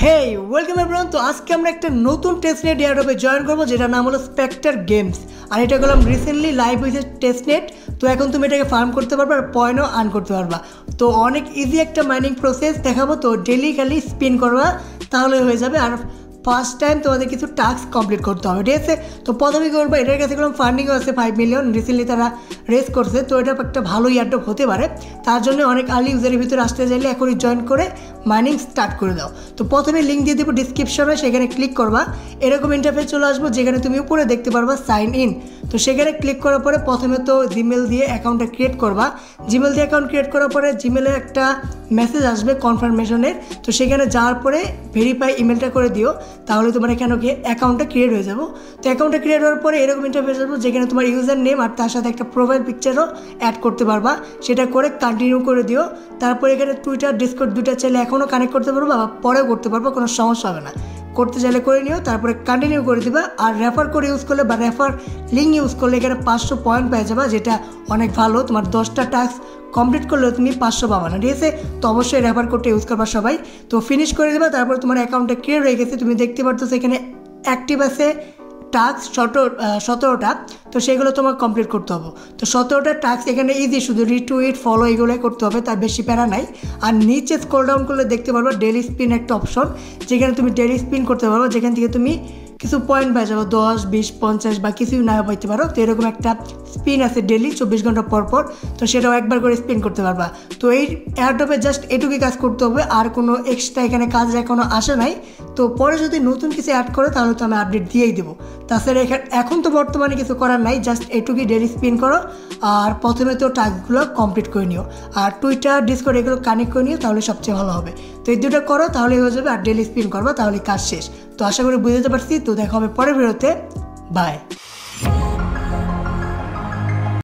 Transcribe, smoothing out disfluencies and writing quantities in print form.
হেই welcome everyone. তো আজকে আমরা একটা নতুন টেস্টনেট এয়ারড্রপে জয়েন করবো, যেটার নাম হলো স্পেক্টার গেমস। আর এটা করলাম রিসেন্টলি লাইভ হয়েছে টেস্টনেট। তো এখন তুমি এটাকে ফার্ম করতে পারবে আর পয়েন্টও আর্ন করতে পারবা। তো অনেক ইজি একটা মাইনিং প্রসেস দেখাবো। তো ডেলি খালি স্পিন করবা তাহলে হয়ে যাবে। আর ফার্স্ট টাইম তোমাদের কিছু টাস্ক কমপ্লিট করতে হবে, ঠিক আছে? তো প্রথমেই করবো, এটার কাছে কোনো ফান্ডিংও আছে 5 মিলিয়ন, রিসেন্টলি তারা রেস করছে। তো এটা একটা ভালো এয়ারড্রপ হতে পারে। তার জন্য অনেক আর্লি ইউজারের ভিতরে আসতে চাইলে এখনই জয়েন করে মাইনিং স্টার্ট করে দাও। তো প্রথমে লিঙ্ক দিয়ে দেবো ডিসক্রিপশনে, সেখানে ক্লিক করবা। এরকম ইন্টারফেস চলে আসবো, যেখানে তুমি উপরে দেখতে পারবা সাইন ইন। তো সেখানে ক্লিক করার পরে প্রথমে তো জিমেল দিয়ে অ্যাকাউন্টটা ক্রিয়েট করবা। জিমেল দিয়ে অ্যাকাউন্ট ক্রিয়েট করার পরে জিমেলে একটা মেসেজ আসবে কনফার্মেশনের। তো সেখানে যাওয়ার পরে ভেরিফাই ইমেলটা করে দিও, তাহলে তোমার এখানে অ্যাকাউন্টটা ক্রিয়েট হয়ে যাবো। তো অ্যাকাউন্টটা ক্রিয়েট হওয়ার পরে এরকম ইন্টারফেস আসবো, যেখানে তোমার ইউজার নেম আর তার সাথে একটা প্রোফাইল পিকচারও অ্যাড করতে পারবা। সেটা করে কন্টিনিউ করে দিও। তারপরে এখানে টুইটার, ডিসকর্ড দুইটা চাইলে এখনও কানেক্ট করতে পারবো বা পরেও করতে পারবো, কোনো সমস্যা হবে না। করতে চাইলে করে নিও, তারপরে কন্টিনিউ করে দিবা। আর রেফার কোড ইউজ করলে বা রেফার লিঙ্ক ইউজ করলে এখানে 500 পয়েন্ট পেয়ে যাবা, যেটা অনেক ভালো। তোমার 10টা টাস্ক কমপ্লিট করলেও তুমি 500 পাবা না, ঠিক আছে? তো অবশ্যই রেফার কোডটা ইউজ করবা সবাই। তো ফিনিশ করে দেবা। তারপর তোমার অ্যাকাউন্টটা ক্লিয়ার হয়ে গেছে। তুমি দেখতে পারতো এখানে অ্যাক্টিভ আছে টাস্ক 17টা। তো সেগুলো তোমার কমপ্লিট করতে হবে। তো 17টা টাস্ক এখানে ইজি, শুধু রিটুইট, ফলো এগুলোই করতে হবে, তার বেশি প্যারা নাই। আর নিচে স্ক্রল ডাউন করলে দেখতে পারবা ডেলি স্পিন একটা অপশন, যেখানে তুমি ডেলি স্পিন করতে পারবো, যেখান থেকে তুমি কিছু পয়েন্ট পাই যাবো, 10, 20, 50 বা কিছুই না পাইতে পারো। তো এরকম একটা স্পিন আছে ডেলি 24 ঘন্টা পর পর। তো সেটাও একবার করে স্পিন করতে পারবা। তো এই এয়ারড্রপে জাস্ট এটুকুই কাজ করতে হবে, আর কোনো এক্সট্রা এখানে কাজ এখনও আসে নাই। তো পরে যদি নতুন কিছু অ্যাড করে তাহলে তো আমি আপডেট দিয়েই দেবো। তাছাড়া এখন তো বর্তমানে কিছু করার নাই, জাস্ট এটুকুই ডেলি স্পিন করো। আর প্রথমে তো টাস্কগুলো কমপ্লিট করে নিও, আর টুইটার, ডিসকর্ড এগুলো কানেক্ট করে নিও, তাহলে সবচেয়ে ভালো হবে। তো এই দুটো করো তাহলে হয়ে যাবে, আর ডেলি স্পিন করবা তাহলে কাজ শেষ। তো আশা করি বুঝতে পারছি। তো দেখা হবে পরের ভিডিওতে। বাই।